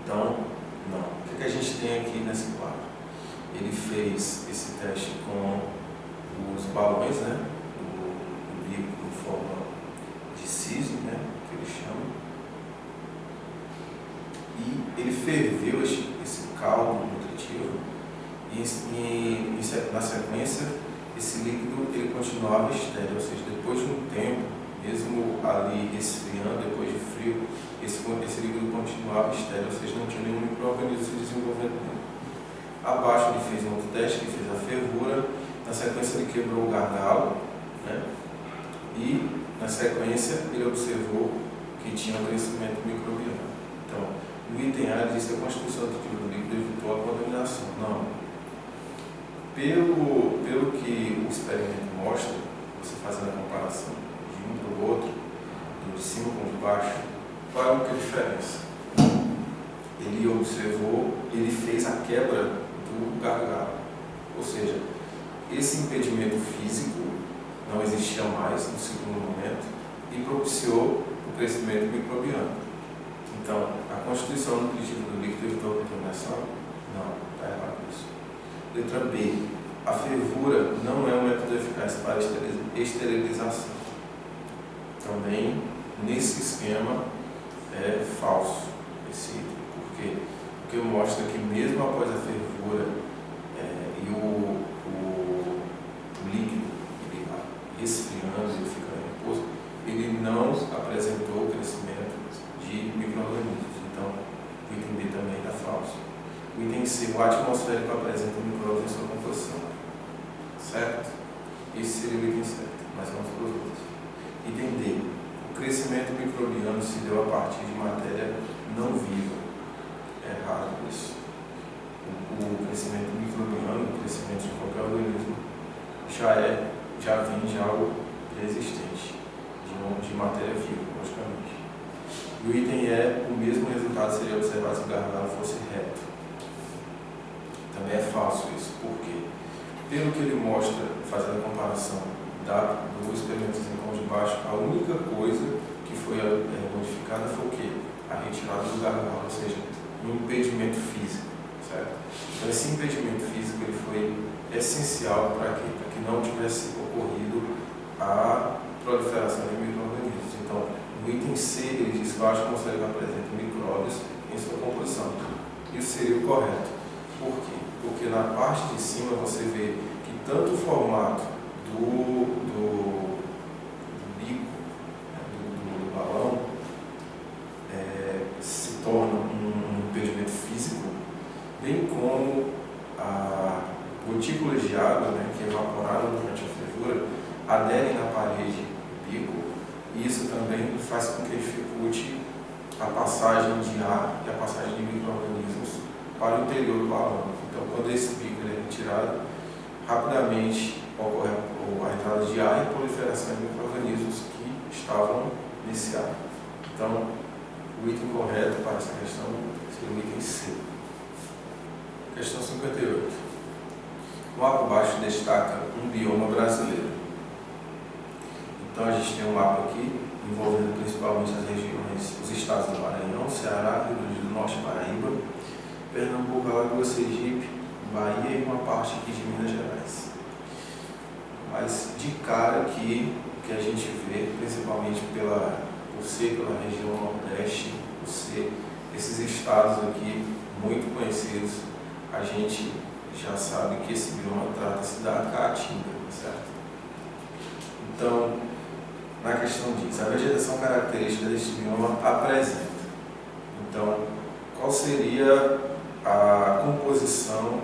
Então, não. O que a gente tem aqui nesse quadro? Ele fez esse teste com os balões, né, do líquido em forma de siso, né, que ele chama, e ele ferveu esse caldo nutritivo e na sequência esse líquido ele continuava estéril, ou seja, depois de um tempo, mesmo ali esfriando, depois de frio, esse líquido continuava estéril, ou seja, não tinha nenhum micro-organismo se desenvolvendo. Abaixo ele fez um outro teste, ele fez a fervura, na sequência ele quebrou o gargalo, né? E na sequência ele observou que tinha um crescimento microbiano. Então, no item A ele disse que a constituição do tipo líquido evitou a contaminação. Não. Pelo que o experimento mostra, você fazendo a comparação de um para o outro, do de cima com o de baixo, qual é a única diferença? Ele observou, ele fez a quebra do gargalo. Ou seja, esse impedimento físico não existia mais no segundo momento e propiciou o crescimento microbiano. Então, a constituição nutritiva do líquido evitou a contaminação? Não, está errado isso. Letra B. A fervura não é um método eficaz para esterilização. Também, nesse esquema, é falso esse item. Por quê? Porque mostra que mesmo após a fervura e o líquido ele resfriando e ficando em repouso, ele não apresentou crescimento de micro-organismos. Então, o item B também está falso. O item C, o atmosférico apresenta micróbios em sua composição. Certo? Esse seria o item certo, mas vamos para os outros. Item D, o crescimento microbiano se deu a partir de matéria não viva. É errado isso. O crescimento microbiano, o crescimento de qualquer organismo, já vem de algo existente, de matéria viva, logicamente. E o item E, o mesmo resultado seria observado se o gargalo fosse reto. Também é falso isso. Por quê? Pelo que ele mostra, fazendo a comparação do experimentozinho com o de baixo, a única coisa que foi modificada foi o quê? A retirada do gargalo, ou seja, um impedimento físico, certo? Então esse impedimento físico ele foi essencial para que não tivesse ocorrido a proliferação de micro-organismos. Então, no item C, ele diz que o atmosférico apresenta micróbios em sua composição. Isso seria o correto. Por quê? Porque na parte de cima você vê que tanto o formato do bico, do balão, se torna um impedimento físico, bem como gotículas de água, que evaporaram durante a fervura, aderem na parede do bico, e isso também faz com que dificulte a passagem de ar e a passagem de micro-organismos para o interior do balão. Então, quando esse bico é retirado, rapidamente ocorre a entrada de ar e a proliferação de micro-organismos que estavam nesse ar. Então, o item correto para essa questão seria o item C. Questão 58. O mapa abaixo destaca um bioma brasileiro. Então, a gente tem um mapa aqui, envolvendo principalmente as regiões, os estados do Maranhão, Ceará, Rio Grande do Norte, Paraíba, Pernambuco, Alagoas, Sergipe, Bahia e uma parte aqui de Minas Gerais. Mas, de cara aqui, o que a gente vê, principalmente por ser pela região Nordeste, por ser esses estados aqui muito conhecidos, a gente já sabe que esse bioma trata-se da Caatinga, certo? Então, na questão diz, a vegetação característica deste bioma apresenta. Então, qual seria a composição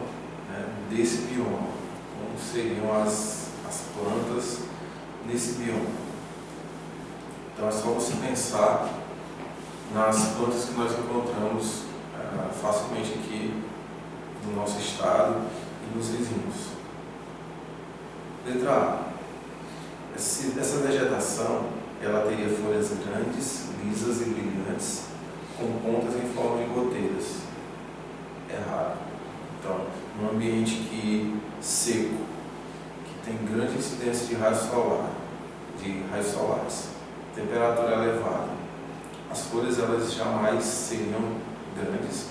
desse bioma? Como seriam as plantas nesse bioma? Então, é só você pensar nas plantas que nós encontramos facilmente aqui no nosso estado e nos vizinhos. Letra A. Essa vegetação ela teria folhas grandes, lisas e brilhantes, com pontas em forma de goteiras. Errado. Então, num ambiente seco, que tem grande incidência de raios solares, temperatura elevada, as folhas elas jamais seriam grandes,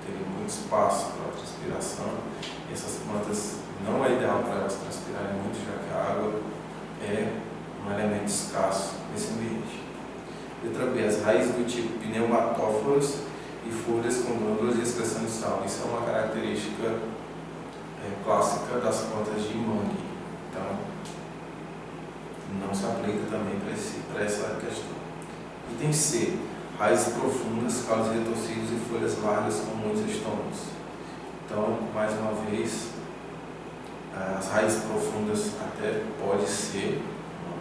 teriam muito espaço para a transpiração, e essas plantas não é ideal para elas transpirarem muito, já que a água é um elemento escasso nesse ambiente. Letra B, as raízes do tipo pneumatóforas e folhas com glândulas de excreção de sal. Isso é uma característica clássica das plantas de mangue. Então, não se aplica também para essa questão. Item C, raízes profundas, calos retorcidos e folhas largas com muitos estômagos. Então, até pode ser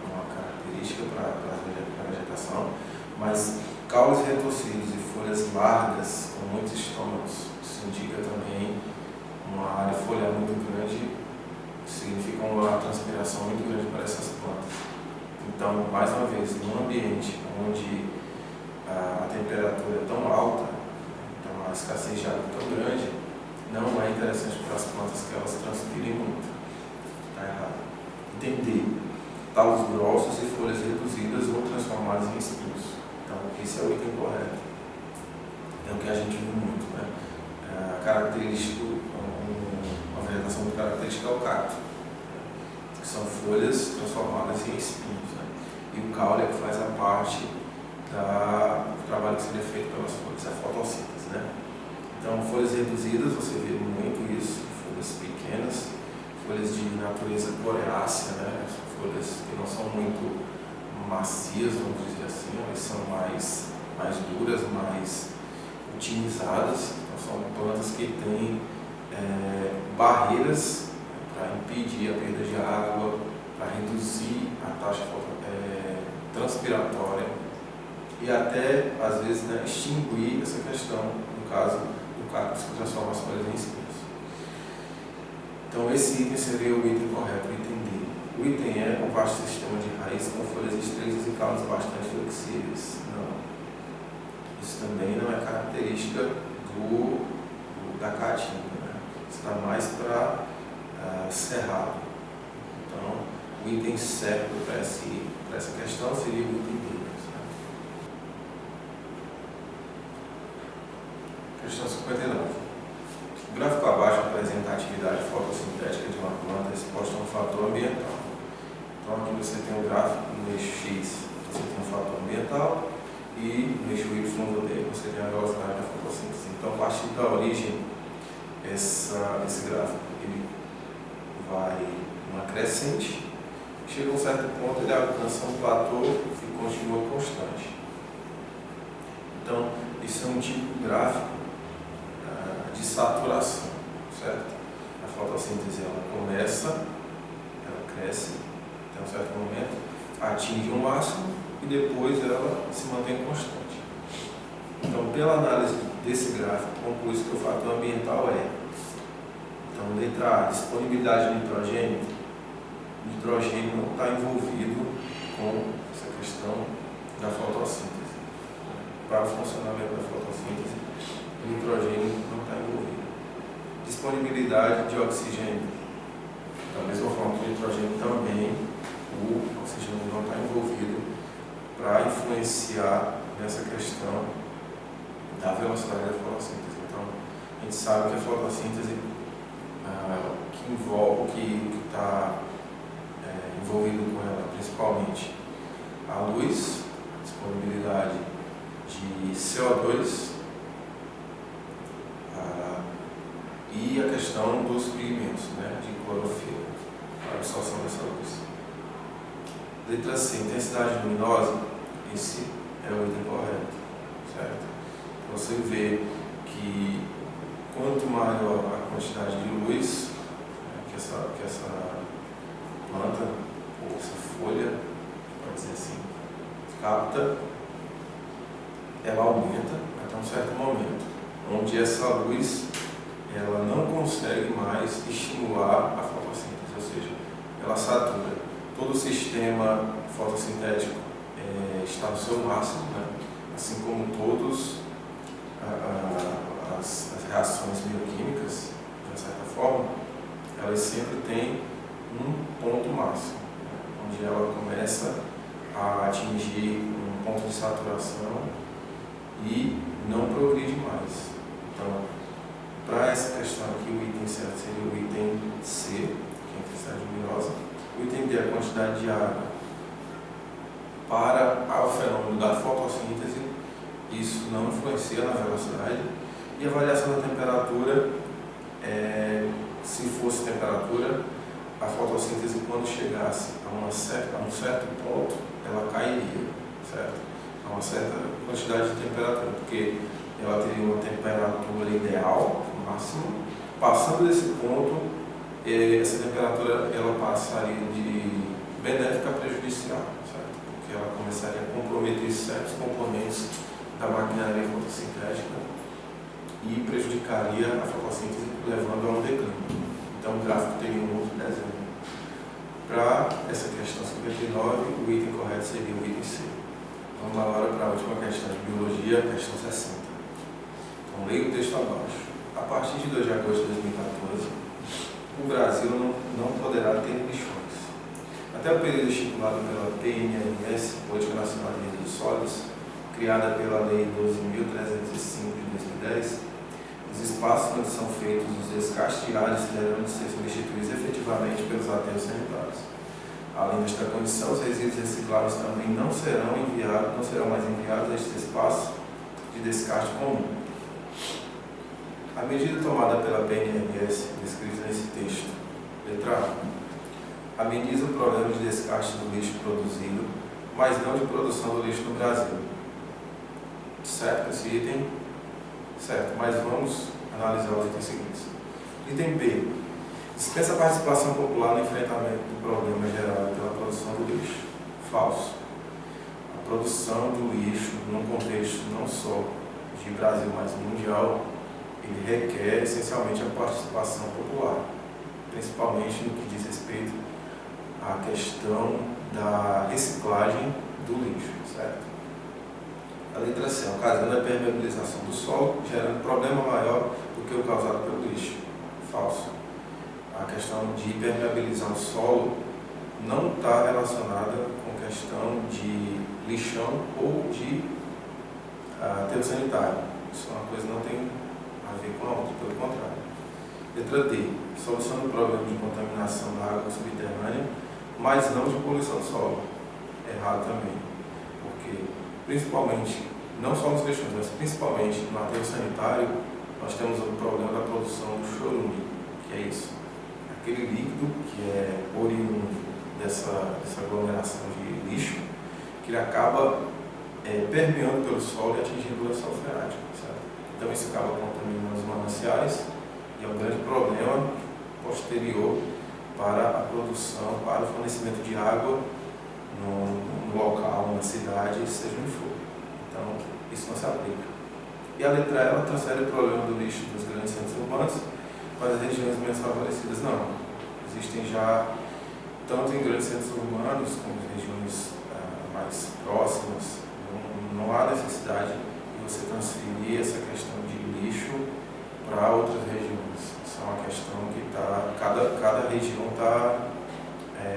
uma característica para a vegetação, mas caules retorcidos e folhas largas, com muitos estômagos, isso indica também uma área foliar muito grande, significa uma transpiração muito grande para essas plantas. Então, mais uma vez, num ambiente onde a temperatura é tão alta, então a escassez de água é tão grande, não é interessante para as plantas que elas transpirem muito. Está errado. Entender talos grossos e folhas reduzidas ou transformadas em espinhos. Então, esse é o item correto. É o que a gente viu muito, né? Uma vegetação muito característica é o cacto, que são folhas transformadas em espinhos, né? E o caule é que faz a parte do trabalho que seria feito pelas folhas, a fotossíntese, né? Então, folhas reduzidas, você vê muito isso, folhas pequenas, folhas de natureza coriácea, né? Folhas que não são muito macias, vamos dizer assim, elas são mais duras, mais otimizadas. Então, são plantas que têm barreiras para impedir a perda de água, para reduzir a taxa transpiratória e até, às vezes, né, extinguir essa questão, no caso do cacto que transforma as folhas em espinhos. Então, esse item seria o item correto, o item D. O item E é um vasto sistema de raiz com folhas estritas e caules bastante flexíveis. Não. Isso também não é característica da caatinga, né? Está mais para cerrado. Então, o item certo para essa questão seria o item D. Questão 59. O gráfico abaixo apresenta a atividade fotossintética de uma planta exposta a um fator ambiental. Então, aqui você tem o gráfico no eixo X, você tem o fator ambiental, e no eixo Y você tem a velocidade da fotossíntese. Então, a partir da origem, esse gráfico ele vai uma crescente, chega a um certo ponto, ele alcança um platô e continua constante. Então, isso é um tipo gráfico de saturação, certo? A fotossíntese ela começa, ela cresce até um certo momento, atinge um máximo e depois ela se mantém constante. Então, pela análise desse gráfico, conclui-se que o fator ambiental é, então, letra A, disponibilidade de nitrogênio. O nitrogênio não está envolvido com essa questão da fotossíntese. Para o funcionamento da fotossíntese, o nitrogênio não está envolvido. Disponibilidade de oxigênio. Da mesma forma que o nitrogênio também, o oxigênio não está envolvido para influenciar nessa questão da velocidade da fotossíntese. Então, a gente sabe que a fotossíntese que está envolvido com ela principalmente a luz, a disponibilidade de CO2 e a questão dos pigmentos, né, de clorofila, a absorção dessa luz. Letra C, intensidade luminosa, esse é o item correto, certo? Você vê que quanto maior a quantidade de luz que essa planta, ou essa folha, pode dizer assim, capta, ela aumenta até um certo momento, onde essa luz ela não consegue mais estimular a fotossíntese, ou seja, ela satura. Todo o sistema fotossintético está no seu máximo, né? Assim como todas as reações bioquímicas, de uma certa forma, elas sempre têm um ponto máximo, né? Onde ela começa a atingir um ponto de saturação e não progride mais. Então, para essa questão aqui, o item certo seria o item C, que é a intensidade luminosa. O item D é a quantidade de água. Para o fenômeno da fotossíntese, isso não influencia na velocidade. E a variação da temperatura, se fosse temperatura, a fotossíntese, quando chegasse a um certo ponto, ela cairia, certo? A uma certa quantidade de temperatura, porque ela teria uma temperatura ideal, máximo. Passando desse ponto, essa temperatura ela passaria de benéfica a prejudicial, certo? Porque ela começaria a comprometer certos componentes da maquinaria fotossintética e prejudicaria a fotossíntese, levando a um declínio. Então o gráfico teria um outro desenho. Para essa questão 59, o item correto seria o item C. Vamos agora para a última questão de biologia, questão 60. Então, leia o texto abaixo. A partir de 2 de agosto de 2014, o Brasil não poderá ter lixões. Até o período estipulado pela PNLS, Política Nacional de Resíduos Sólidos, criada pela Lei 12.305 de 2010, os espaços onde são feitos os descartes diários terão de ser substituídos efetivamente pelos aterros sanitários. Além desta condição, os resíduos recicláveis também não serão mais enviados a este espaço de descarte comum. A medida tomada pela PNLS, descrita nesse texto, letra A, ameniza o problema de descarte do lixo produzido, mas não de produção do lixo no Brasil. Certo esse item? Certo, mas vamos analisar os itens seguintes. Item B. Dispensa a participação popular no enfrentamento do problema gerado pela produção do lixo. Falso. A produção do lixo, num contexto não só de Brasil, mas mundial, ele requer essencialmente a participação popular, principalmente no que diz respeito à questão da reciclagem do lixo, certo? A letra C, ocasionando a permeabilização do solo, gerando problema maior do que o causado pelo lixo. Falso. A questão de permeabilizar o solo não está relacionada com questão de lixão ou de aterro sanitário. Isso é uma coisa que não tem a ver com a outra, pelo contrário. Letra D, solução do problema de contaminação da água subterrânea, mas não de poluição do solo. Errado também, porque principalmente, não só nos lixões, mas principalmente no aterro sanitário, nós temos o problema da produção do chorume, que é isso, aquele líquido que é oriundo dessa aglomeração de lixo, que ele acaba permeando pelo solo e atingindo o lençol freático, certo? Então isso acaba contaminando os mananciais e é um grande problema posterior para a produção, para o fornecimento de água no local, na cidade, seja onde for. Então, isso não se aplica. E a letra E, ela transfere o problema do lixo dos grandes centros urbanos para as regiões menos favorecidas. Não. Existem já, tanto em grandes centros urbanos como em regiões mais próximas, não há necessidade de você transferir essa questão de lixo para outras regiões. Isso é uma questão que cada região está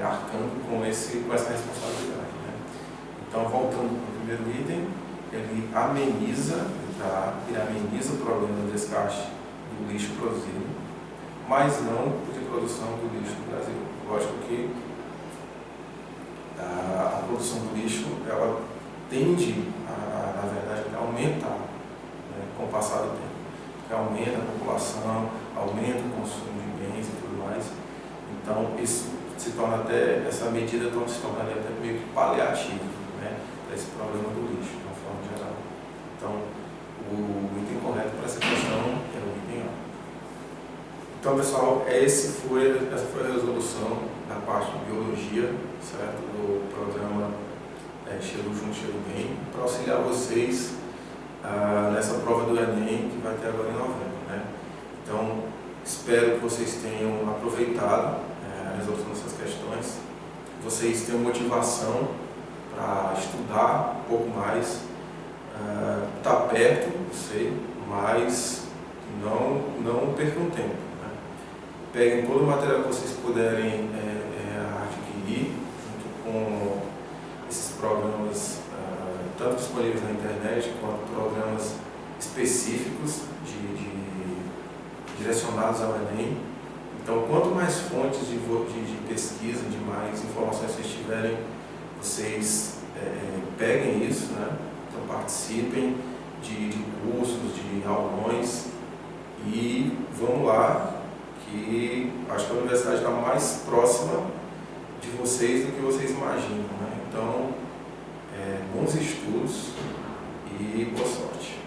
arcando com essa responsabilidade, né? Então, voltando para o primeiro item, ele ameniza o problema do descarte do lixo produzido, mas não de produção do lixo no Brasil. Lógico que a produção do lixo, ela tende na verdade, a aumentar, né, com o passar do tempo. Porque aumenta a população, aumenta o consumo de bens e tudo mais. Então, isso se torna até, essa medida se tornaria até meio que paliativa, né, para esse problema do lixo, de uma forma geral. Então, o item correto para essa questão é o item A. Então, pessoal, essa foi a resolução da parte de biologia, certo? Do programa Cheiro Junto, Cheiro Bem, para auxiliar vocês nessa prova do Enem, que vai ter agora em novembro, né? Então, espero que vocês tenham aproveitado a resolução dessas questões, vocês tenham motivação para estudar um pouco mais, está perto, eu sei, mas não percam tempo, né? Peguem todo o material que vocês puderem adquirir, junto com esses programas, tanto disponíveis na internet, quanto programas específicos direcionados ao Enem. Então, quanto mais fontes de pesquisa, de mais informações vocês tiverem, vocês peguem isso, né? Então, participem de cursos, de aulões e vamos lá, que acho que a universidade está mais próxima de vocês do que vocês imaginam, né? Então, bons estudos e boa sorte.